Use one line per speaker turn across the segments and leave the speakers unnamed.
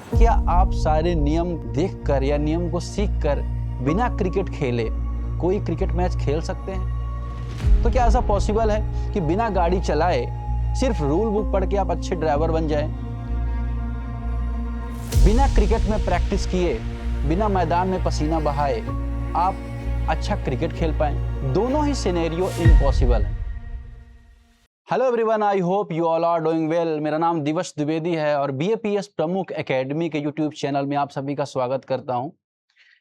क्या आप सारे नियम देखकर या नियम को सीखकर बिना क्रिकेट खेले कोई क्रिकेट मैच खेल सकते हैं? तो क्या ऐसा पॉसिबल है कि बिना गाड़ी चलाए सिर्फ रूल बुक पढ़ के आप अच्छे ड्राइवर बन जाएं? बिना क्रिकेट में प्रैक्टिस किए, बिना मैदान में पसीना बहाए आप अच्छा क्रिकेट खेल पाएं? दोनों ही सिनेरियो इम्पॉसिबल है। Hello everyone, I hope you all are doing well. मेरा नाम दिवस द्विवेदी है और बीएपीएस प्रमुख एकेडमी के यूट्यूब चैनल में आप सभी का स्वागत करता हूं।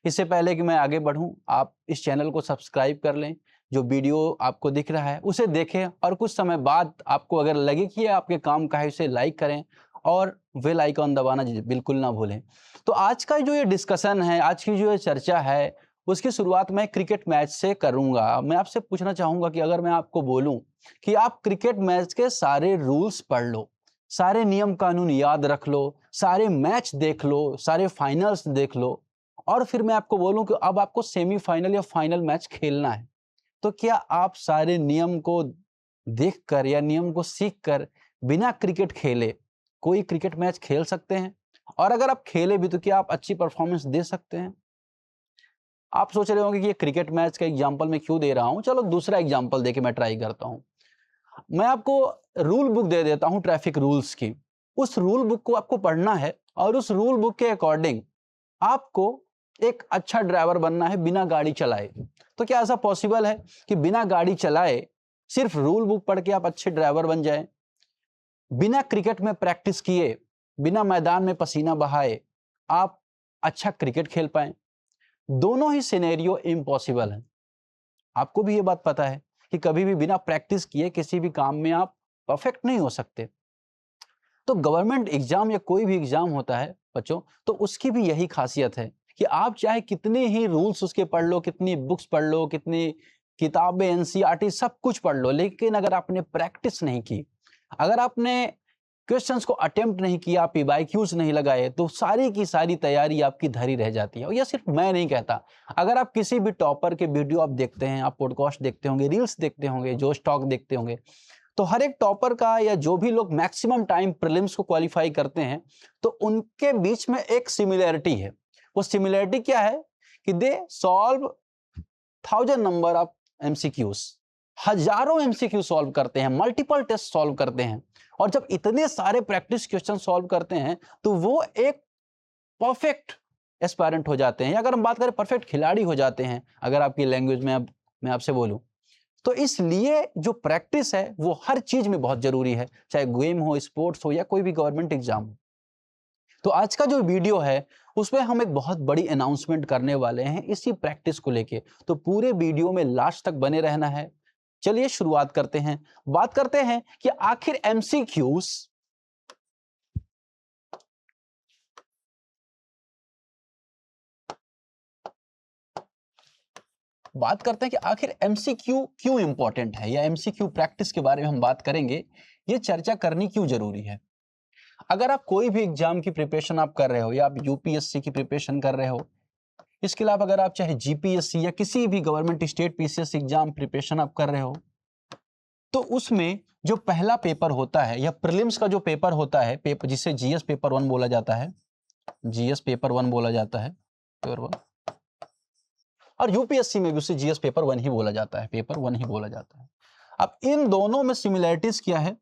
इससे पहले कि मैं आगे बढ़ूं, आप इस चैनल को सब्सक्राइब कर लें। जो वीडियो आपको दिख रहा है उसे देखें और कुछ समय बाद आपको अगर लगे कि ये आपके काम का है, उसे लाइक करें और बेल आइकन दबाना बिल्कुल ना भूलें। तो आज का जो ये डिस्कशन है, आज की जो ये चर्चा है, उसकी शुरुआत मैं क्रिकेट मैच से करूंगा। मैं आपसे पूछना चाहूंगा कि अगर मैं आपको बोलूं कि आप क्रिकेट मैच के सारे रूल्स पढ़ लो, सारे नियम कानून याद रख लो, सारे मैच देख लो, सारे फाइनल्स देख लो और फिर मैं आपको बोलूं कि अब आपको सेमीफाइनल या फाइनल मैच खेलना है, तो क्या आप सारे नियम को देखकर या नियम को सीखकर बिना क्रिकेट खेले कोई क्रिकेट मैच खेल सकते हैं? और अगर आप खेले भी तो क्या आप अच्छी परफॉर्मेंस दे सकते हैं? आप सोच रहे होंगे कि ये क्रिकेट मैच का एग्जांपल मैं क्यों दे रहा हूं। चलो दूसरा एग्जांपल देके मैं ट्राई करता हूं। मैं आपको रूल बुक दे देता हूं ट्रैफिक रूल्स की। उस रूल बुक को आपको पढ़ना है और उस रूल बुक के अकॉर्डिंग आपको एक अच्छा ड्राइवर बनना है बिना गाड़ी चलाए। तो क्या ऐसा पॉसिबल है कि बिना गाड़ी चलाए सिर्फ रूल बुक पढ़ के आप अच्छे ड्राइवर बन जाएं? बिना क्रिकेट में प्रैक्टिस किए, बिना मैदान में पसीना बहाए आप अच्छा क्रिकेट खेल पाएं? दोनों ही सिनेरियो इम्पॉसिबल है। आपको भी ये बात पता है कि कभी भी बिना प्रैक्टिस किए किसी भी काम में आप परफेक्ट नहीं हो सकते। तो गवर्नमेंट एग्जाम या कोई भी एग्जाम होता है बच्चों, तो उसकी भी यही खासियत है कि आप चाहे कितने ही रूल्स उसके पढ़ लो, कितनी बुक्स पढ़ लो, कितनी किताबें, एनसीईआरटी सब कुछ पढ़ लो, लेकिन अगर आपने प्रैक्टिस नहीं की, अगर आपने क्वेश्चंस को अटेम्प्ट नहीं किया, पीवाईक्यूज नहीं लगाए, तो सारी की सारी तैयारी आपकी धरी रह जाती है। और यह सिर्फ मैं नहीं कहता, अगर आप किसी भी टॉपर के वीडियो आप देखते हैं, आप पॉडकास्ट देखते होंगे, रील्स देखते होंगे, जोश टॉक देखते होंगे, तो हर एक टॉपर का या जो भी लोग मैक्सिमम टाइम प्रीलिम्स को क्वालिफाई करते हैं, तो उनके बीच में एक सिमिलैरिटी है। वो सिमिलैरिटी क्या है कि they solve 1000 number of MCQs, हजारों एमसीक्यू सॉल्व करते हैं, मल्टीपल टेस्ट सॉल्व करते हैं। और जब इतने सारे प्रैक्टिस क्वेश्चन सॉल्व करते हैं तो वो एक परफेक्ट एस्पायरेंट हो जाते हैं, या अगर हम बात करें परफेक्ट खिलाड़ी हो जाते हैं, अगर आपकी लैंग्वेज में अब मैं आपसे बोलूं। तो इसलिए जो प्रैक्टिस है वो हर चीज में बहुत जरूरी है, चाहे गेम हो, स्पोर्ट्स हो या कोई भी गवर्नमेंट एग्जाम हो। तो आज का जो वीडियो है उसमें हम एक बहुत बड़ी अनाउंसमेंट करने वाले हैं इसी प्रैक्टिस को लेके, तो पूरे वीडियो में लास्ट तक बने रहना है। चलिए शुरुआत करते हैं। बात करते हैं कि आखिर एमसीक्यूज बात करते हैं कि आखिर एमसीक्यू क्यों इंपॉर्टेंट है, या एमसीक्यू प्रैक्टिस के बारे में हम बात करेंगे। ये चर्चा करनी क्यों जरूरी है? अगर आप कोई भी एग्जाम की प्रिपरेशन आप कर रहे हो, या आप यूपीएससी की प्रिपरेशन कर रहे हो, इसके अलावा अगर आप चाहे जीपीएससी या किसी भी government state PCS exam preparation आप कर रहे हो, तो उसमें जो पहला पेपर होता है या प्रीलिम्स का जो पेपर होता है, पेपर जिसे जीएस पेपर 1 बोला जाता है, जीएस पेपर 1 बोला जाता है, पेपर 1, और यूपीएससी में भी उसे जीएस पेपर 1 ही बोला जाता है, पेपर 1 ही बोला जाता है। अब इन दोनों में सिमिलैरिटीज क्या है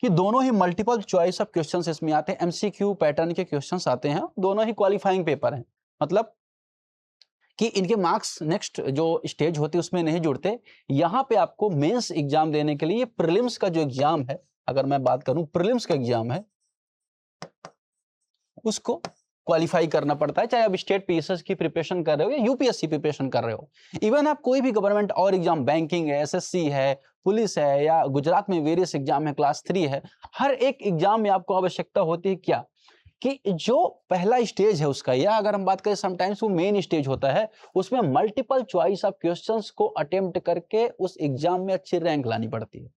कि दोनों ही मल्टीपल चॉइस ऑफ क्वेश्चंस इसमें आते हैं, एमसीक्यू पैटर्न के क्वेश्चंस आते हैं, दोनों ही क्वालिफाइंग पेपर हैं। मतलब कि इनके मार्क्स नेक्स्ट जो स्टेज होती है उसमें नहीं जुड़ते। यहां पे आपको मेंस एग्जाम देने के लिए प्रीलिम्स का जो एग्जाम है, अगर मैं बात करूं प्रीलिम्स का एग्जाम है, उसको क्वालिफाई करना पड़ता है, चाहे आप स्टेट पीएसएस की प्रिपरेशन कर रहे हो या यूपीएससी प्रिपरेशन कर रहे हो। इवन आप कोई भी गवर्नमेंट और एग्जाम, बैंकिंग है, एसएससी है, पुलिस है, या गुजरात में वेरियस एग्जाम है, क्लास 3 है, हर एक एग्जाम में आपको आवश्यकता होती है क्या कि जो पहला स्टेज है उसका, या अगर हम बात करें समटाइम्स वो मेन स्टेज होता है, उसमें मल्टीपल चॉइस ऑफ क्वेश्चंस को अटेम्प्ट करके उस एग्जाम में अच्छी रैंक लानी पड़ती है।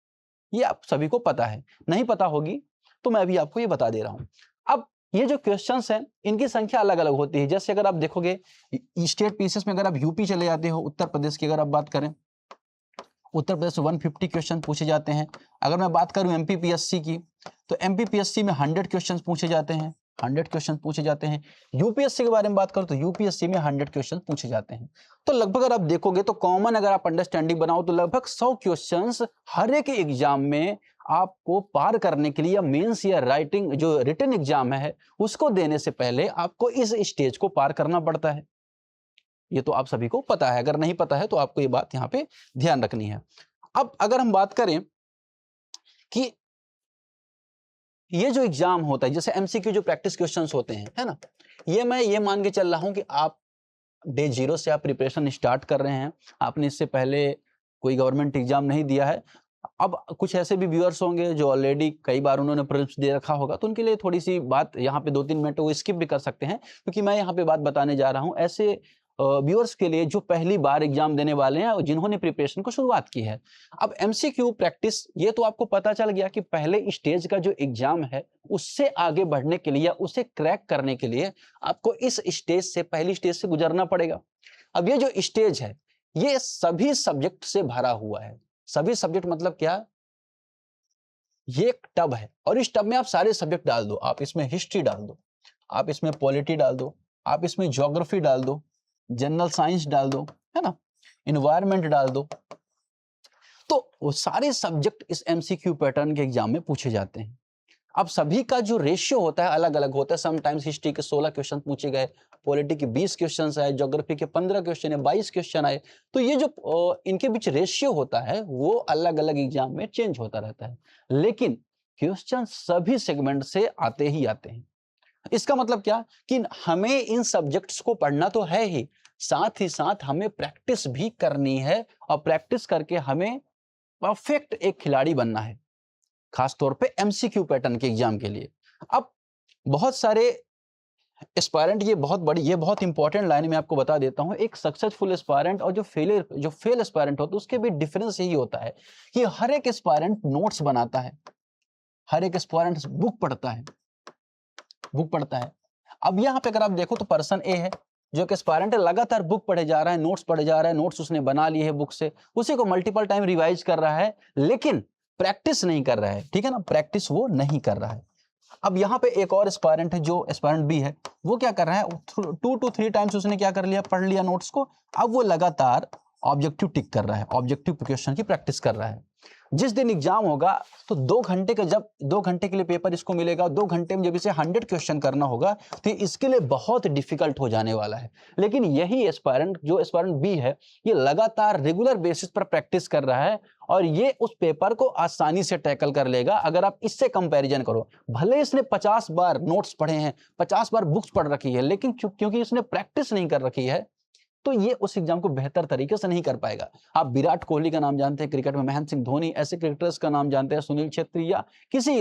ये आप सभी को पता है, नहीं पता होगी तो मैं अभी आपको ये बता दे रहा हूं। अब ये जो क्वेश्चंस हैं इनकी संख्या अलग अलग होती है। जैसे अगर आप देखोगे स्टेट पीसीएस में, अगर आप यूपी चले जाते हो, उत्तर प्रदेश की अगर आप बात करें, उत्तर प्रदेश से 150 क्वेश्चन पूछे जाते हैं। अगर मैं बात करूं एमपीपीएससी की, तो एमपीपीएससी में 100 क्वेश्चन पूछे जाते हैं। 100 क्वेश्चन पूछे जाते हैं। यूपीएससी के बारे में बात करो तो यूपीएससी में 100 क्वेश्चन पूछे जाते हैं। तो लगभग अगर आप देखोगे तो कॉमन अगर आप अंडरस्टैंडिंग बनाओ तो लगभग 100 क्वेश्चंस हर एक एग्जाम में आपको पार करने के लिए, या मेंस या राइटिंग जो रिटन एग्जाम है उसको देने से पहले आपको इस स्टेज को पार करना पड़ता है। ये तो आप सभी को पता है, अगर नहीं पता है तो आपको ये बात यहाँ पे ध्यान रखनी है। अब अगर हम बात करें कि ये जो एग्जाम होता है, जैसे एमसीक्यू जो प्रैक्टिस क्वेश्चंस होते हैं, है ना, ये मैं ये मान के चल रहा हूं कि आप डे 0 से आप प्रिपरेशन स्टार्ट कर रहे हैं, आपने इससे पहले कोई गवर्नमेंट एग्जाम नहीं दिया है। अब कुछ ऐसे भी व्यूअर्स होंगे जो ऑलरेडी कई बार उन्होंने प्रीलिम्स दे रखा होगा, तो उनके लिए थोड़ी सी बात यहाँ पे 2-3 मिनट वो स्किप भी कर सकते हैं, क्योंकि मैं यहाँ पे बात बताने जा रहा हूँ ऐसे व्यूअर्स के लिए जो पहली बार एग्जाम देने वाले हैं और जिन्होंने प्रिपरेशन को शुरुआत की है। अब एमसीक्यू प्रैक्टिस, ये तो आपको पता चल गया कि पहले स्टेज का जो एग्जाम है उससे आगे बढ़ने के लिए या उसे क्रैक करने के लिए आपको इस स्टेज से, पहली स्टेज से गुजरना पड़ेगा। अब ये जो स्टेज है ये सभी सब्जेक्ट से भरा हुआ है। सभी सब्जेक्ट मतलब क्या, ये एक टब है और इस टब में आप सारे सब्जेक्ट डाल दो। आप इसमें हिस्ट्री डाल दो, आप इसमें पॉलिटी डाल दो, आप इसमें ज्योग्राफी डाल दो, जनरल साइंस डाल दो, है ना, एनवायरनमेंट डाल दो, तो वो सारे सब्जेक्ट इस एमसीक्यू पैटर्न के एग्जाम में पूछे जाते हैं। अब सभी का जो रेशियो होता है अलग अलग होता है। समटाइम्स हिस्ट्री के 16 क्वेश्चन पूछे गए, पॉलिटी के 20 क्वेश्चन आए, ज्योग्राफी के 15 क्वेश्चन है, 22 क्वेश्चन आए। तो ये जो इनके बीच रेशियो होता है वो अलग अलग एग्जाम में चेंज होता रहता है, लेकिन क्वेश्चन सभी सेगमेंट से आते ही आते हैं। इसका मतलब क्या कि हमें इन सब्जेक्ट्स को पढ़ना तो है ही, साथ ही साथ हमें प्रैक्टिस भी करनी है और प्रैक्टिस करके हमें परफेक्ट एक खिलाड़ी बनना है, खास तौर पे एमसीक्यू पैटर्न के एग्जाम के लिए। अब बहुत सारे एस्पायरेंट, ये बहुत इंपॉर्टेंट लाइन में आपको बता देता हूं, एक सक्सेसफुल एस्पायरेंट और जो फेल एस्पायरेंट होता है उसके भी डिफरेंस यही होता है कि हर एक एस्पायरेंट नोट्स बनाता है, हर एक एस्पायरेंट बुक पढ़ता है। अब यहाँ पे अगर आप देखो तो पर्सन ए है जो कि एस्पायरेंट है, लगातार बुक पढ़े जा रहा है, नोट्स पढ़े जा रहा है, नोट्स उसने बना लिए है बुक से, उसी को मल्टीपल टाइम रिवाइज कर रहा है, लेकिन प्रैक्टिस नहीं कर रहा है, ठीक है ना, प्रैक्टिस वो नहीं कर रहा है। अब यहाँ पे एक और एस्पायरेंट है जो एस्पायरेंट बी है, वो क्या कर रहा है, 2 to 3 टाइम्स उसने क्या कर लिया, पढ़ लिया नोट्स को, अब वो लगातार ऑब्जेक्टिव टिक कर रहा है, ऑब्जेक्टिव क्वेश्चन की प्रैक्टिस कर रहा है। जिस दिन एग्जाम होगा तो 2 घंटे का, जब 2 घंटे के लिए पेपर इसको मिलेगा, 2 घंटे में जब इसे 100 क्वेश्चन करना होगा तो इसके लिए बहुत डिफिकल्ट हो जाने वाला है। लेकिन यही एस्पायरेंट, जो एस्पायरेंट बी है, ये लगातार रेगुलर बेसिस पर प्रैक्टिस कर रहा है और ये उस पेपर को आसानी से टैकल कर लेगा। अगर आप इससे कंपैरिजन करो, भले इसने 50 बार नोट्स पढ़े हैं, 50 बार बुक्स पढ़ रखी है, लेकिन क्योंकि इसने प्रैक्टिस नहीं कर रखी है तो ये उस एग्जाम को बेहतर तरीके से नहीं कर पाएगा। आप विराट कोहली का नाम जानते हैं क्रिकेट में, महेंद्र सिंह धोनी, ऐसे क्रिकेटर्स का नाम जानते हैं, सुनील छेत्री या किसी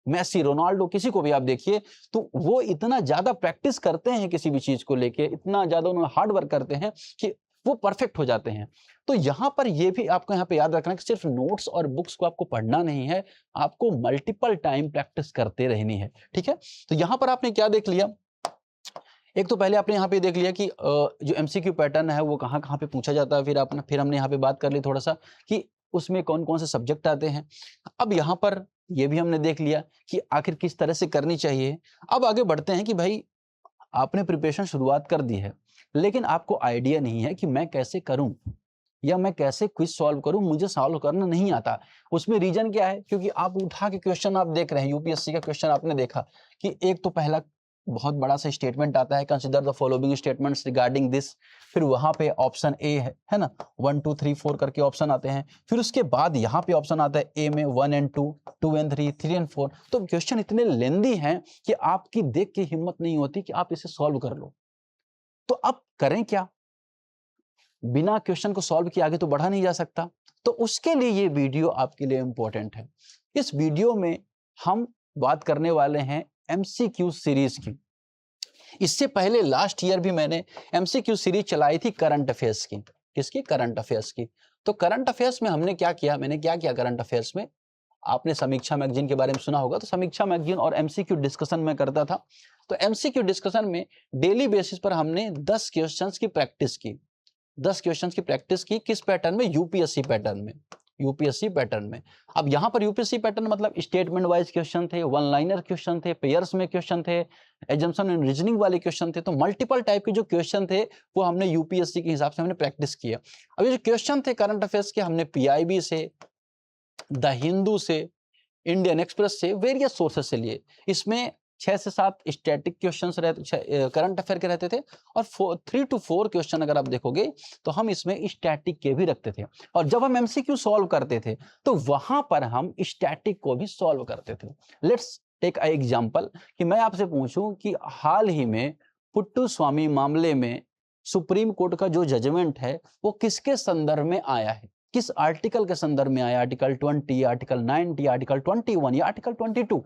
मेसी, रोनाल्डो, किसी को भी आप देखिए तो वो इतना ज्यादा प्रैक्टिस करते हैं किसी भी चीज को लेके, इतना ज्यादा उन्होंने हार्ड वर्क करते हैं कि वो परफेक्ट हो जाते हैं। तो यहां पर ये भी आपको यहाँ पे याद रखना कि सिर्फ नोट्स और बुक्स को आपको पढ़ना नहीं है, आपको मल्टीपल टाइम प्रैक्टिस करते रहनी है, ठीक है। तो यहां पर आपने क्या देख लिया, एक तो पहले आपने यहाँ पे देख लिया कि जो एमसीक्यू पैटर्न है वो कहाँ कहाँ पे पूछा जाता है, फिर हमने यहाँ पे बात कर ली थोड़ा सा कि उसमें कौन कौन से सब्जेक्ट आते हैं। अब यहाँ पर ये भी हमने देख लिया कि आखिर किस तरह से करनी चाहिए। अब आगे बढ़ते हैं कि भाई आपने प्रिपरेशन शुरुआत कर दी है, लेकिन आपको आइडिया नहीं है कि मैं कैसे करूं या मैं कैसे क्विज सॉल्व करूं, मुझे सॉल्व करना नहीं आता। उसमें रीजन क्या है, क्योंकि आप उठा के क्वेश्चन आप देख रहे हैं, यूपीएससी का क्वेश्चन आपने देखा कि एक तो पहला बहुत बड़ा सा स्टेटमेंट आता है, consider the following statements regarding this, फिर वहां पे ऑप्शन ए है ना, 1 2 3 4 करके ऑप्शन आते हैं, फिर उसके बाद यहाँ पे ऑप्शन आता है ए में 1 and 2, 2 and 3, 3 and 4। तो क्वेश्चन इतने लेंदी हैं कि आपकी देख के हिम्मत नहीं होती कि आप इसे सॉल्व कर लो। तो अब करें क्या, बिना क्वेश्चन को सॉल्व किए आगे तो बढ़ा नहीं जा सकता। तो उसके लिए ये वीडियो आपके लिए इंपॉर्टेंट है। इस वीडियो में हम बात करने वाले हैं एमसीक्यू सीरीज की। इससे पहले लास्ट ईयर भी मैंने एमसीक्यू सीरीज चलाई थी करंट अफेयर्स की। किसकी? करंट अफेयर्स की। तो करंट अफेयर्स में हमने क्या किया, मैंने क्या किया करंट अफेयर्स में, आपने समीक्षा मैगजीन के बारे में सुना होगा, तो समीक्षा मैगजीन और एमसीक्यू डिस्कशन में करता था। तो एमसीक्यू डिस्कशन में डेली बेसिस पर हमने 10 क्वेश्चंस की प्रैक्टिस की, 10 क्वेश्चंस की प्रैक्टिस की। किस पैटर्न में? यूपीएससी पैटर्न में। यूपीएससी पैटर्न में। अब यहाँ पर यूपीएससी पैटर्न मतलब स्टेटमेंट वाइज क्वेश्चन थे, वन लाइनर क्वेश्चन थे, पेयर्स में क्वेश्चन थे, एजम्पशन एंड रीजनिंग वाले क्वेश्चन थे। तो मल्टीपल टाइप के जो क्वेश्चन थे वो हमने यूपीएससी के हिसाब से हमने प्रैक्टिस किया। अब ये जो क्वेश्चन थे करंट अफेयर्स के, हमने पीआईबी से, द हिंदू से, इंडियन एक्सप्रेस से, वेरियस सोर्सेस से लिए। इसमें 6 से 7 स्टैटिक क्वेश्चंस रहते, करंट अफेयर के रहते थे, और 3 to 4 क्वेश्चन अगर आप देखोगे तो हम इसमें स्टैटिक के भी रखते थे। और जब हम एमसीक्यू सॉल्व करते थे तो वहां पर हम स्टैटिक को भी सॉल्व करते थे। लेट्स टेक अ एग्जांपल कि मैं आपसे पूछूं कि हाल ही में पुट्टू स्वामी मामले में सुप्रीम कोर्ट का जो जजमेंट है वो किसके संदर्भ में आया है, किस आर्टिकल के संदर्भ में आया, आर्टिकल 20, आर्टिकल 90, आर्टिकल 21 या आर्टिकल 22।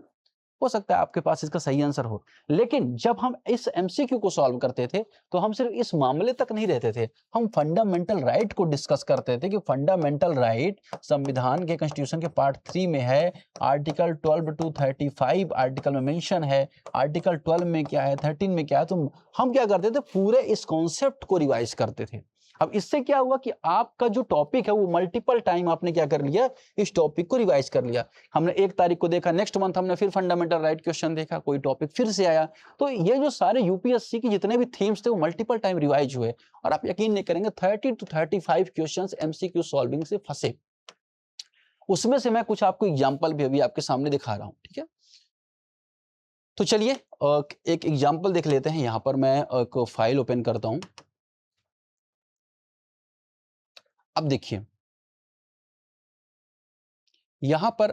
हो सकता है आपके पास इसका सही आंसर हो। लेकिन जब हम इस एमसीक्यू को सॉल्व करते थे तो हम सिर्फ इस मामले तक नहीं रहते थे, हम फंडामेंटल राइट को डिस्कस करते थे कि फंडामेंटल राइट संविधान के कॉन्स्टिट्यूशन के पार्ट 3 में है, आर्टिकल 12 to 35 आर्टिकल में मेंशन है, आर्टिकल 12 में क्या है, 13 में क्या है। तो हम क्या करते थे, पूरे इस कॉन्सेप्ट को रिवाइज करते थे। अब इससे क्या हुआ कि आपका जो टॉपिक है वो मल्टीपल टाइम आपने क्या कर लिया, इस टॉपिक को रिवाइज कर लिया। हमने 1 तारीख को देखा, नेक्स्ट मंथ हमने फिर फंडामेंटल राइट क्वेश्चन देखा, कोई टॉपिक फिर से आया। तो ये जो सारे यूपीएससी के जितने भी थीम्स थे वो मल्टीपल टाइम रिवाइज हुए, और आप यकीन नहीं करेंगे 30 to 35 क्वेश्चन एमसीक्यू सॉल्विंग से फंसे। उसमें से मैं कुछ आपको एग्जाम्पल भी अभी आपके सामने दिखा रहा हूं, ठीक है। तो चलिए एक एग्जाम्पल देख लेते हैं। यहां पर मैं एक फाइल ओपन करता हूं। अब देखिए यहां पर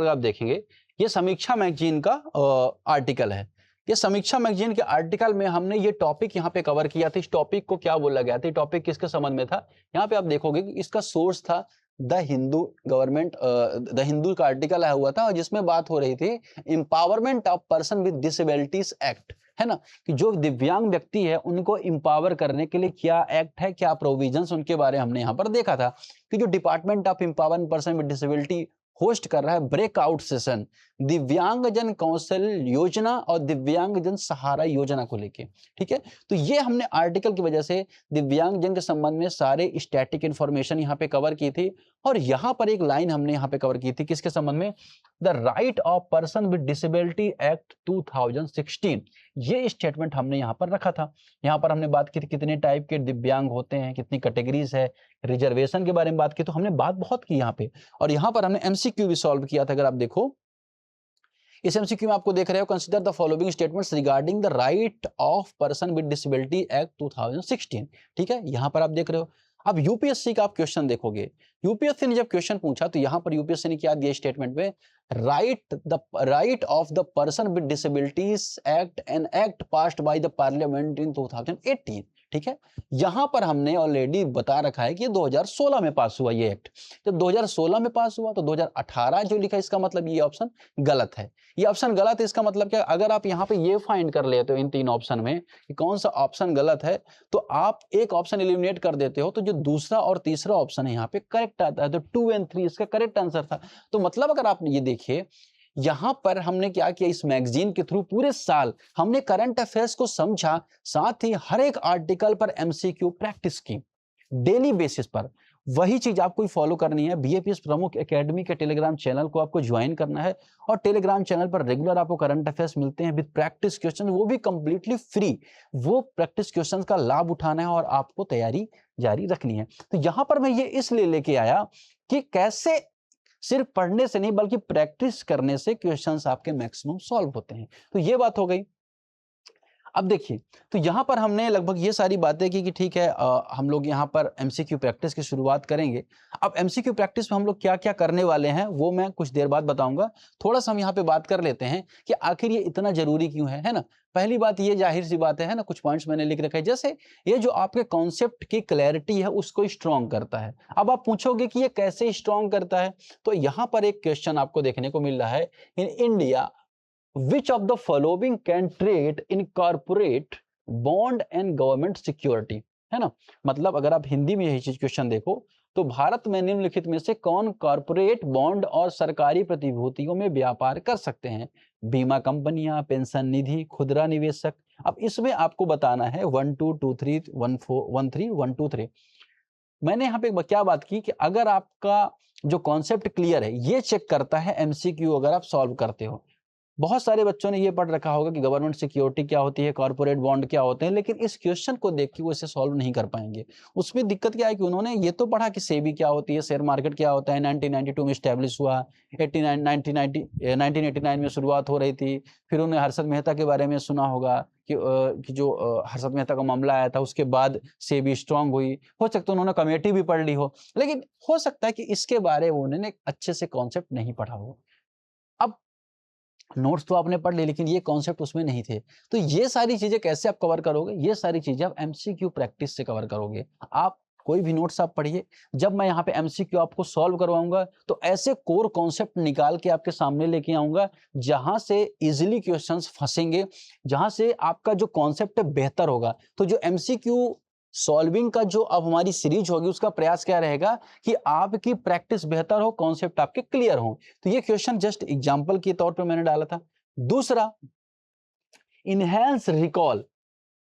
आप देखेंगे ये समीक्षा मैगजीन का आर्टिकल है। ये समीक्षा मैगजीन के आर्टिकल में हमने ये टॉपिक यहाँ पे कवर किया था। इस टॉपिक को क्या बोला गया था, टॉपिक किसके संबंध में था, यहाँ पे आप देखोगे कि इसका सोर्स था the Hindu government, the Hindu का आर्टिकल आया हुआ था, और जिसमें बात हो रही थी empowerment of person with disabilities act, है ना, कि जो दिव्यांग व्यक्ति है उनको एम्पावर करने के लिए क्या एक्ट है, क्या प्रोविजंस, उनके बारे में हमने यहाँ पर देखा था कि जो department of empowerment person with disability host कर रहा है ब्रेकआउट सेशन दिव्यांगजन कौशल योजना और दिव्यांगजन सहारा योजना को लेके, ठीक है। तो ये हमने आर्टिकल की वजह से दिव्यांगजन के संबंध में सारे स्टैटिक इंफॉर्मेशन यहाँ पे कवर की थी। और यहाँ पर एक लाइन हमने यहाँ पे कवर की थी किसके संबंध में, the right of person with disability act 2016। ये स्टेटमेंट हमने यहाँ पर रखा था। यहाँ पर हमने बात की थी कितने टाइप के दिव्यांग होते हैं, कितनी कैटेगरीज है, रिजर्वेशन के बारे में बात की, तो हमने बात बहुत की यहाँ पे। और यहाँ पर हमने एमसीक्यू भी सॉल्व किया था। अगर आप देखो इस एमसीक्यू में आपको देख रहे हो, consider the following statements regarding the right of person with disability act 2016, ठीक है। यहाँ पर आप देख रहे हो। अब यूपीएससी का आप क्वेश्चन देखोगे, यूपीएससी ने जब क्वेश्चन पूछा तो यहाँ पर यूपीएससी ने क्या दिया स्टेटमेंट में, right of the person with disabilities act an act passed by the parliament in 2018, ठीक है। यहां पर हमने ऑलरेडी बता रखा है कि 2016 में पास हुआ ये एक्ट। जब 2016 में पास हुआ तो 2018 जो लिखा है, इसका मतलब ये ऑप्शन गलत है। ये ऑप्शन गलत है, इसका मतलब क्या, अगर आप यहाँ पे ये फाइंड कर लेते हो इन 3 ऑप्शन में कि कौन सा ऑप्शन गलत है, तो आप एक ऑप्शन एलिमिनेट कर देते हो, तो जो दूसरा और तीसरा ऑप्शन है यहाँ पे करेक्ट आता है। तो 2 और 3 इसका करेक्ट आंसर था। तो मतलब अगर आप ये देखिए यहां पर हमने क्या किया, इस मैगजीन के थ्रू पूरे साल हमने करंट अफेयर्स को समझा, साथ ही हर एक आर्टिकल पर एमसीक्यू प्रैक्टिस की डेली बेसिस पर। वही चीज आपको फॉलो करनी है। बीएपीएस प्रमुख एकेडमी के टेलीग्राम चैनल को आपको ज्वाइन करना है, और टेलीग्राम चैनल पर रेगुलर आपको करंट अफेयर्स मिलते हैं विद प्रैक्टिस क्वेश्चन, वो भी कंप्लीटली फ्री। वो प्रैक्टिस क्वेश्चन का लाभ उठाना है और आपको तैयारी जारी रखनी है। तो यहां पर मैं ये इसलिए लेके आया कि कैसे सिर्फ पढ़ने से नहीं बल्कि प्रैक्टिस करने से क्वेश्चंस आपके मैक्सिमम सॉल्व होते हैं। तो ये बात हो गई। अब देखिए तो यहां पर हमने लगभग ये सारी बातें की कि ठीक है हम लोग यहां पर एमसीक्यू प्रैक्टिस की शुरुआत करेंगे। अब एमसीक्यू प्रैक्टिस में हम लोग क्या क्या करने वाले हैं वो मैं कुछ देर बाद बताऊंगा। थोड़ा सा हम यहाँ पे बात कर लेते हैं कि आखिर ये इतना जरूरी क्यों है ना। पहली बात ये जाहिर सी बात है ना, कुछ पॉइंट्स मैंने लिख रखे हैं, जैसे ये जो आपके कॉन्सेप्ट की क्लैरिटी है उसको स्ट्रॉन्ग करता है। अब आप पूछोगे कि ये कैसे स्ट्रॉन्ग करता है, तो यहाँ पर एक क्वेश्चन आपको देखने को मिल रहा है, in India which of the following can trade in corporate bond and government security, है ना। मतलब अगर आप हिंदी में यही चीज क्वेश्चन देखो तो भारत में निम्नलिखित में से कौन कॉरपोरेट बॉन्ड और सरकारी प्रतिभूतियों में व्यापार कर सकते हैं? बीमा कंपनियां, पेंशन निधि, खुदरा निवेशक। अब इसमें आपको बताना है 1 2 2 3 1 4 1 3 1 2 3। मैंने यहाँ पे क्या बात की कि अगर आपका जो कॉन्सेप्ट क्लियर है, ये चेक करता है एमसीक्यू अगर आप सॉल्व करते हो। बहुत सारे बच्चों ने ये पढ़ रखा होगा कि गवर्नमेंट सिक्योरिटी क्या होती है, कॉर्पोरेट बॉन्ड क्या होते हैं, लेकिन इस क्वेश्चन को देख के वो इसे सॉल्व नहीं कर पाएंगे। उसमें दिक्कत क्या है कि उन्होंने ये तो पढ़ा कि सेबी क्या होती है, शेयर मार्केट क्या होता है, 1992 में स्टैब्लिश हुआ, 1989 में शुरुआत हो रही थी। फिर उन्हें हर्षद मेहता के बारे में सुना होगा कि जो हर्षद मेहता का मामला आया था उसके बाद सेबी स्ट्रांग हुई। हो सकता है उन्होंने कमेटी भी पढ़ ली हो, लेकिन हो सकता है कि इसके बारे में उन्होंने अच्छे से कॉन्सेप्ट नहीं पढ़ा हो। अब नोट्स तो आपने पढ़ लिए लेकिन ये कॉन्सेप्ट उसमें नहीं थे। तो ये सारी चीजें कैसे आप कवर करोगे? ये सारी चीजें आप एमसीक्यू प्रैक्टिस से कवर करोगे। आप कोई भी नोट्स आप पढ़िए, जब मैं यहाँ पे एमसीक्यू आपको सॉल्व करवाऊंगा तो ऐसे कोर कॉन्सेप्ट निकाल के आपके सामने लेके आऊंगा जहां से इजिली क्वेश्चंस फंसेंगे, जहां से आपका जो कॉन्सेप्ट है बेहतर होगा। तो जो एमसीक्यू सॉल्विंग का जो अब हमारी सीरीज होगी उसका प्रयास क्या रहेगा कि आपकी प्रैक्टिस बेहतर हो, कॉन्सेप्ट आपके क्लियर हो। तो ये क्वेश्चन जस्ट एग्जांपल के तौर पे मैंने डाला था। दूसरा, इनहेंस रिकॉल,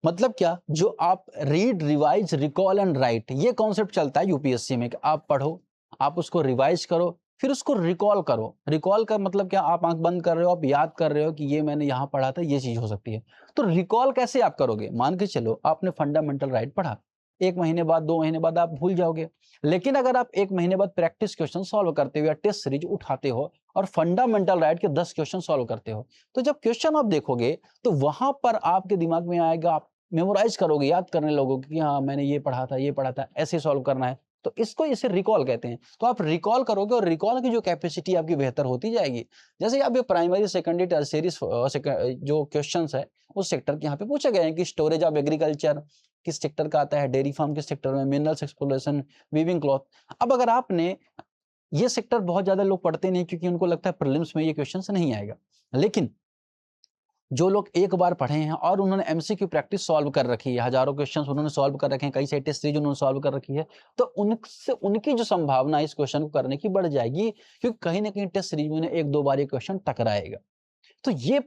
मतलब क्या? जो आप read, revise, recall and right, ये कॉन्सेप्ट चलता है यूपीएससी में कि आप पढ़ो, आप उसको रिवाइज करो, फिर उसको रिकॉल करो। रिकॉल का मतलब क्या? आप आंख बंद कर रहे हो, आप याद कर रहे हो कि ये मैंने यहां पढ़ा था, ये चीज हो सकती है। तो रिकॉल कैसे आप करोगे? मान के चलो आपने फंडामेंटल राइट पढ़ा, 1 महीने बाद, 2 महीने बाद आप भूल जाओगे। लेकिन अगर आप 1 महीने बाद प्रैक्टिस क्वेश्चन सॉल्व करते हो या टेस्ट सीरीज उठाते हो और फंडामेंटल राइट के 10 क्वेश्चन सॉल्व करते हो, तो जब क्वेश्चन आप देखोगे तो वहां पर आपके दिमाग में आएगा, आप मेमोराइज करोगे, याद करने लगोगे कि हाँ मैंने ये पढ़ा था, ये पढ़ा था, ऐसे सॉल्व करना है। तो इसको इसे रिकॉल कहते हैं। तो आप रिकॉल करोगे और रिकॉल की जो कैपेसिटी आपकी बेहतर होती जाएगी। जैसे आप ये प्राइमरी, सेकेंडरी, टर्शियरी जो क्वेश्चंस है उस सेक्टर के यहाँ पे पूछे गए हैं कि स्टोरेज ऑफ एग्रीकल्चर किस सेक्टर का आता है, डेयरी फार्म किस सेक्टर में, मिनरल्स एक्सप्लोरेशन, वीविंग क्लॉथ। अब अगर आपने ये सेक्टर, बहुत ज्यादा लोग पढ़ते नहीं क्योंकि उनको लगता है प्रीलिम्स में ये क्वेश्चन नहीं आएगा, लेकिन जो लोग एक बार पढ़े हैं और उन्होंने एमसीक्यू प्रैक्टिस सॉल्व कर रखी है, हजारों क्वेश्चंस उन्होंने सॉल्व कर रखे हैं, कई सारे टेस्ट सीरीज उन्होंने सॉल्व कर रखी है, तो उनसे उनकी जो संभावना है इस क्वेश्चन को करने की बढ़ जाएगी, क्योंकि कहीं ना कहीं टेस्ट सीरीज में 1-2 बार ये क्वेश्चन टकराएगा। तो ये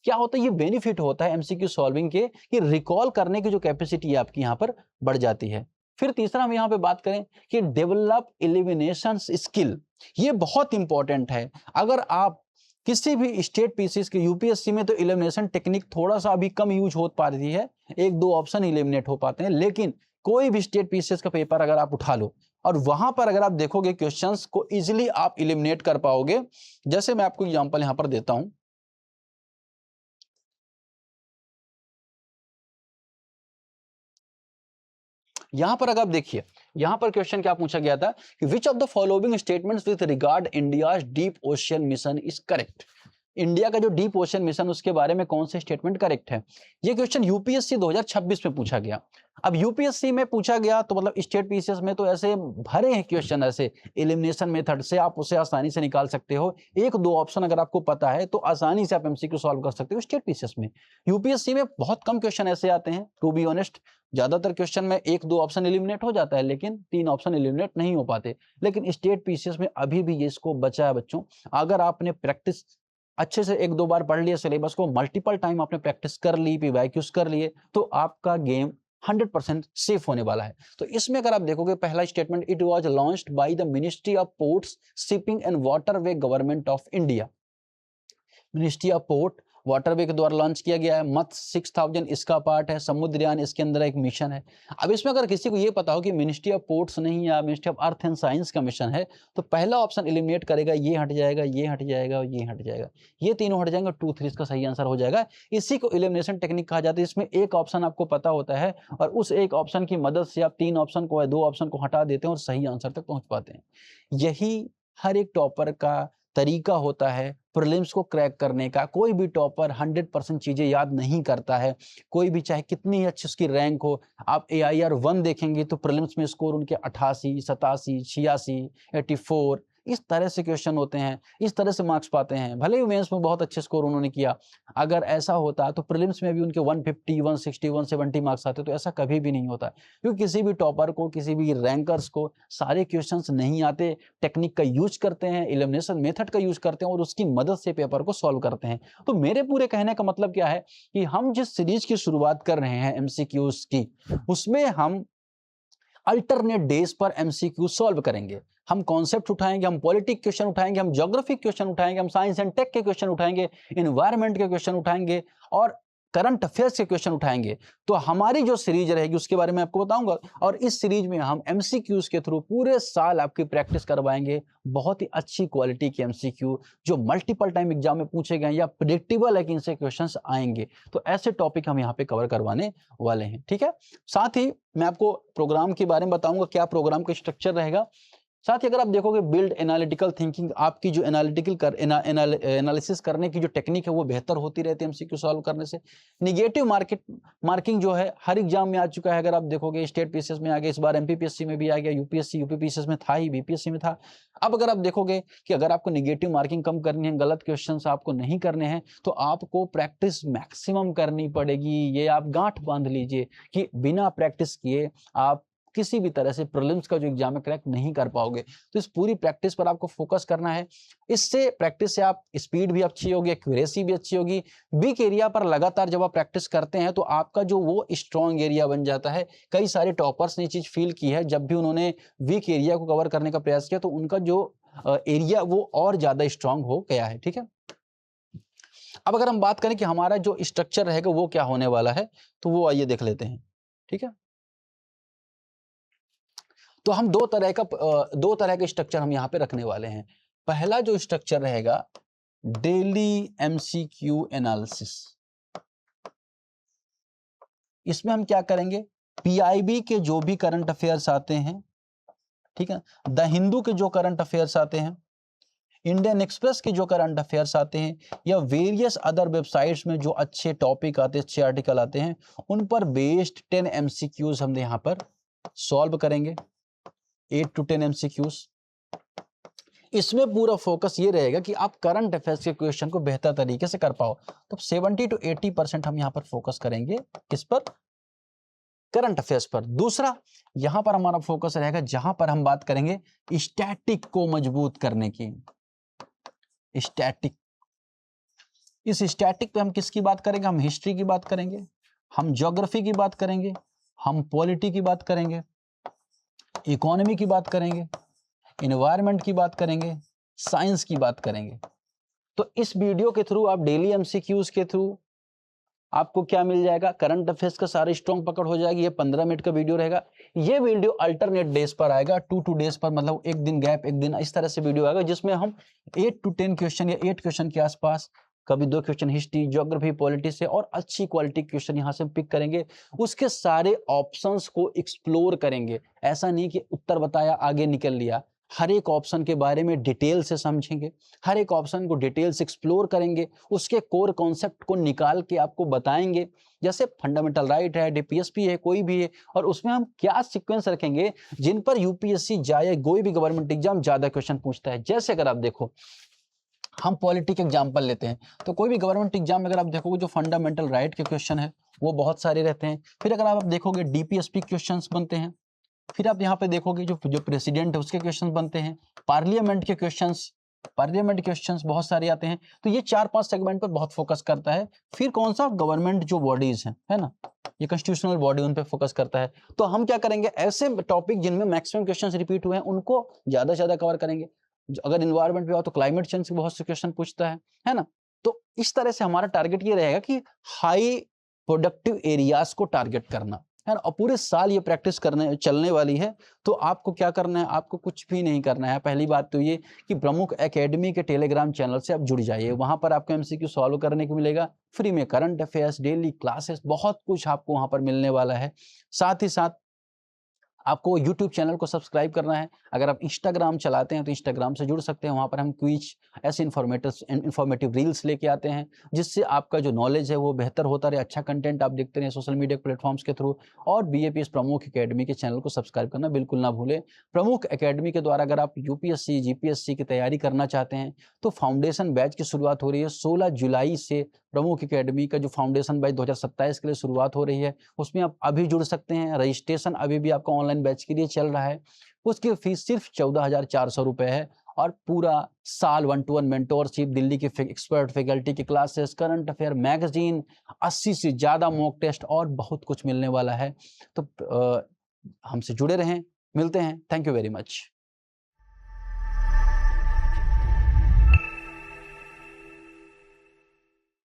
क्या होता है? ये बेनिफिट होता है एमसीक्यू सॉल्विंग के कि रिकॉल करने की जो कैपेसिटी है आपकी यहाँ पर बढ़ जाती है। फिर तीसरा हम यहाँ पे बात करें कि डेवलप एलिमिनेशन स्किल, ये बहुत इंपॉर्टेंट है। अगर आप किसी भी स्टेट पीसीस के, यूपीएससी में तो एलिमिनेशन टेक्निक थोड़ा सा अभी कम यूज हो पाती है, 1-2 ऑप्शन एलिमिनेट हो पाते हैं, लेकिन कोई भी स्टेट पीसीएस का पेपर अगर आप उठा लो और वहां पर अगर आप देखोगे क्वेश्चंस को इजिली आप एलिमिनेट कर पाओगे। जैसे मैं आपको एग्जांपल यहां पर देता हूं, यहां पर अगर आप देखिए, यहां पर क्वेश्चन क्या पूछा गया था कि which of the following statements with regard India's deep ocean mission is correct. India का जो डीप ओशियन मिशन, उसके बारे में कौन से स्टेटमेंट करेक्ट है? ये क्वेश्चन यूपीएससी 2026 में पूछा गया। अब यूपीएससी में पूछा गया तो मतलब स्टेट पीसीएस में तो ऐसे भरे हैं क्वेश्चन, ऐसे एलिमिनेशन मेथड से आप उसे आसानी से निकाल सकते हो। 1-2 ऑप्शन अगर आपको पता है तो आसानी से आप एमसीक्यू सॉल्व कर सकते हो स्टेट पीसीएस में। यूपीएससी में बहुत कम क्वेश्चन ऐसे आते हैं, टू बी ऑनेस्ट। ज्यादातर क्वेश्चन में 1-2 ऑप्शन एलिमिनेट हो जाता है, लेकिन 3 ऑप्शन एलिमिनेट नहीं हो पाते। लेकिन स्टेट पीसीएस में अभी भी ये स्कोप बचा है बच्चों। अगर आपने प्रैक्टिस अच्छे से 1-2 बार पढ़ लिया सिलेबस को, मल्टीपल टाइम आपने प्रैक्टिस कर ली, पीवाईक्यूज कर लिए, तो आपका गेम 100% सेफ होने वाला है। तो इसमें अगर आप देखोगे, पहला statement, it was launched by the ministry of ports, shipping and waterway, government of India. Ministry of port, waterway के द्वारा लॉन्च किया गया है। मत्स्य 6000 इसका पार्ट है, समुद्रयान इसके अंदर एक मिशन है। अब इसमें अगर किसी को ये पता हो कि मिनिस्ट्री ऑफ पोर्ट्स नहीं, या ministry of earth and science का मिशन है, तो पहला ऑप्शन एलिमिनेट करेगा, ये हट जाएगा, ये हट जाएगा और ये हट जाएगा, ये तीनों हट जाएंगे, 2-3 इसका सही आंसर हो जाएगा। इसी को एलिमिनेशन टेक्निक कहा जाता है। इसमें एक ऑप्शन आपको पता होता है और उस एक ऑप्शन की मदद से आप 3 ऑप्शन को या 2 ऑप्शन को हटा देते हैं और सही आंसर तक पहुंच पाते हैं। यही हर एक टॉपर का तरीका होता है प्रीलिम्स को क्रैक करने का। कोई भी टॉपर 100% चीजें याद नहीं करता है, कोई भी चाहे कितनी ही अच्छी उसकी रैंक हो। आप AIR 1 देखेंगे तो प्रीलिम्स में स्कोर उनके 88, 87, 86, 84, इस तरह से क्वेश्चन होते हैं, इस तरह से मार्क्स पाते हैं। भले ही मेंस में बहुत अच्छे स्कोर उन्होंने किया, अगर ऐसा होता तो प्रीलिम्स में भी उनके 150, 160, 170 मार्क्स आते, तो ऐसा कभी भी नहीं होता, क्योंकि किसी भी टॉपर को, किसी भी रैंकर्स को सारे क्वेश्चंस नहीं आते, टेक्निक का यूज करते हैं, एलिमिनेशन मेथड का यूज करते हैं और उसकी मदद से पेपर को सॉल्व करते हैं। तो मेरे पूरे कहने का मतलब क्या है कि हम जिस सीरीज की शुरुआत कर रहे हैं एमसीक्यूज की, उसमें हम अल्टरनेट डेज पर एमसीक्यू सॉल्व करेंगे। हम कॉन्सेप्ट उठाएंगे, हम पॉलिटिक क्वेश्चन उठाएंगे, हम ज्योग्राफिक क्वेश्चन उठाएंगे, हम साइंस एंड टेक के क्वेश्चन उठाएंगे, एनवायरनमेंट के क्वेश्चन उठाएंगे और करंट अफेयर्स के क्वेश्चन उठाएंगे। तो हमारी जो सीरीज रहेगी उसके बारे में आपको बताऊंगा, और इस सीरीज में हम एमसीक्यूज के थ्रू पूरे साल आपकी प्रैक्टिस करवाएंगे, बहुत ही अच्छी क्वालिटी के एमसीक्यू जो मल्टीपल टाइम एग्जाम में पूछे गए या प्रेडिक्टेबल है कि इनसे क्वेश्चंस आएंगे। तो ऐसे टॉपिक हम यहाँ पे कवर करवाने वाले हैं, ठीक है। साथ ही मैं आपको प्रोग्राम के बारे में बताऊंगा, क्या प्रोग्राम का स्ट्रक्चर रहेगा। साथ ही अगर आप देखोगे बिल्ड एनालिटिकल थिंकिंग, आपकी जो एनालिटिकल एनालिसिस करने की जो टेक्निक है वो बेहतर होती रहती है एमसीक्यू सॉल्व करने से। निगेटिव मार्किंग जो है हर एग्जाम में आ चुका है, अगर आप देखोगे स्टेट पीसीएस में आ गया, इस बार एमपीपीएससी में भी आ गया, यूपीपीसीएस में था ही, बीपीएससी में था। अब अगर आप देखोगे कि अगर आपको निगेटिव मार्किंग कम करनी है, गलत क्वेश्चन आपको नहीं करने हैं, तो आपको प्रैक्टिस मैक्सिमम करनी पड़ेगी। ये आप गांठ बांध लीजिए कि बिना प्रैक्टिस किए आप किसी भी तरह से प्रीलिम्स का जो एग्जाम है क्रैक नहीं कर पाओगे। तो इस पूरी प्रैक्टिस पर आपको फोकस करना है। इससे प्रैक्टिस से आप स्पीड भी अच्छी होगी, एक्यूरेसी भी अच्छी होगी। वीक एरिया पर लगातार जब आप प्रैक्टिस करते हैं तो आपका जो वो स्ट्रॉन्ग एरिया बन जाता है। कई सारे टॉपर्स ने चीज फील की है, जब भी उन्होंने वीक एरिया को कवर करने का प्रयास किया तो उनका जो एरिया वो और ज्यादा स्ट्रांग हो गया है, ठीक है। अब अगर हम बात करें कि हमारा जो स्ट्रक्चर रहेगा वो क्या होने वाला है, तो वो आइए देख लेते हैं, ठीक है। तो हम दो तरह के स्ट्रक्चर हम यहाँ पे रखने वाले हैं। पहला जो स्ट्रक्चर रहेगा डेली एमसीक्यू एनालिसिस। इसमें हम क्या करेंगे, पीआईबी के जो भी करंट अफेयर्स आते हैं, ठीक है, द हिंदू के जो करंट अफेयर्स आते हैं, इंडियन एक्सप्रेस के जो करंट अफेयर्स आते हैं, या वेरियस अदर वेबसाइट्स में जो अच्छे टॉपिक आते हैं, अच्छे आर्टिकल आते हैं, उन पर बेस्ड 10 एमसीक्यूज हम यहाँ पर सॉल्व करेंगे, 8 to 10 एमसीक्यूज। इसमें पूरा फोकस ये रहेगा कि आप करंट अफेयर्स के क्वेश्चन को बेहतर तरीके से कर पाओ। तो 70 to 80% हम यहाँ पर फोकस करेंगे, किस पर, करंट अफेयर्स पर। दूसरा यहां पर हमारा फोकस रहेगा जहां पर हम बात करेंगे स्टैटिक को मजबूत करने की। स्टैटिक, इस स्टैटिक पे हम किसकी बात करेंगे, हम हिस्ट्री की बात करेंगे, हम ज्योग्राफी की बात करेंगे, हम पॉलिटी की बात करेंगे, इकोनॉमी की बात करेंगे, एनवायरनमेंट की बात करेंगे, साइंस की बात करेंगे। तो इस वीडियो के थ्रू आप डेली एमसीक्यूज के थ्रू आपको क्या मिल जाएगा, करंट अफेयर्स का सारा स्ट्रॉन्ग पकड़ हो जाएगी। ये 15 मिनट का वीडियो रहेगा। ये वीडियो अल्टरनेट डेज पर आएगा, 2 डेज पर, मतलब एक दिन गैप, एक दिन, इस तरह से वीडियो आएगा, जिसमें हम 8 to 10 क्वेश्चन या 8 क्वेश्चन के आसपास, कभी 2 क्वेश्चन हिस्ट्री, ज्योग्राफी, पॉलिटी से, और अच्छी क्वालिटी क्वेश्चन यहाँ से पिक करेंगे। उसके सारे ऑप्शंस को एक्सप्लोर करेंगे। ऐसा नहीं कि उत्तर बताया आगे निकल लिया, हर एक ऑप्शन के बारे में डिटेल से समझेंगे, हर एक ऑप्शन को डिटेल से एक्सप्लोर करेंगे, उसके कोर कॉन्सेप्ट को निकाल के आपको बताएंगे। जैसे फंडामेंटल राइट है, डीपीएसपी है, कोई भी है, और उसमें हम क्या सीक्वेंस रखेंगे जिन पर यूपीएससी जाए, कोई भी गवर्नमेंट एग्जाम ज्यादा क्वेश्चन पूछता है। जैसे अगर आप देखो, हम पॉलिटी के एग्जाम्पल लेते हैं, तो कोई भी गवर्नमेंट एग्जाम में अगर आप देखोगे जो फंडामेंटल राइट के क्वेश्चन है वो बहुत सारे रहते हैं। फिर अगर आप देखोगे डीपीएसपी क्वेश्चंस बनते हैं। फिर आप यहाँ पे देखोगे जो प्रेसिडेंट है उसके क्वेश्चंस बनते हैं। पार्लियामेंट के क्वेश्चंस बहुत सारे आते हैं। तो ये 4-5 सेगमेंट पर बहुत फोकस करता है। फिर कौन सा, गवर्नमेंट जो बॉडीज हैं, है ना, ये कॉन्स्टिट्यूशनल बॉडी, उन पे फोकस करता है। तो हम क्या करेंगे, ऐसे टॉपिक जिनमें मैक्सिमम क्वेश्चंस रिपीट हुए हैं उनको ज्यादा से ज्यादा कवर करेंगे। अगर इन्वायरमेंट पे हो तो क्लाइमेट चेंज के बहुत से क्वेश्चन पूछता है ना। तो इस तरह से हमारा टारगेट ये रहेगा कि हाई प्रोडक्टिव एरियाज को टारगेट करना है ना। और पूरे साल ये प्रैक्टिस करने चलने वाली है। तो आपको क्या करना है, आपको कुछ भी नहीं करना है। पहली बात तो ये कि प्रमुख एकेडमी के टेलीग्राम चैनल से आप जुड़ जाइए। वहां पर आपको एमसीक्यू सॉल्व करने को मिलेगा फ्री में, करंट अफेयर्स, डेली क्लासेस, बहुत कुछ आपको वहां पर मिलने वाला है। साथ ही साथ आपको यूट्यूब चैनल को सब्सक्राइब करना है। अगर आप इंस्टाग्राम चलाते हैं तो इंस्टाग्राम से जुड़ सकते हैं, वहाँ पर हम क्विज ऐसे इन्फॉर्मेटिव रील्स लेके आते हैं जिससे आपका जो नॉलेज है वो बेहतर होता रहे। अच्छा कंटेंट आप देखते रहें सोशल मीडिया प्लेटफॉर्म्स के थ्रू। और बीएपीएस प्रमुख एकेडमी के चैनल को सब्सक्राइब करना बिल्कुल ना भूलें। प्रमुख एकेडमी के द्वारा अगर आप यूपीएससी जीपीएससी की तैयारी करना चाहते हैं तो फाउंडेशन बैच की शुरुआत हो रही है 16 जुलाई से। प्रमुख एकेडमी का जो फाउंडेशन बैच 2027 के लिए शुरुआत हो रही है, उसमें आप अभी जुड़ सकते हैं। रजिस्ट्रेशन अभी भी आपका ऑनलाइन बैच के लिए चल रहा है। उसकी फीस सिर्फ 14,400 रुपये है और पूरा साल 1-to-1 मेंटोरशिप, दिल्ली के एक्सपर्ट फैकल्टी की क्लासेस, करंट अफेयर, मैगजीन, 80 से ज़्यादा मॉक टेस्ट और बहुत कुछ मिलने वाला है। तो हमसे जुड़े रहें, मिलते हैं। Thank you very much.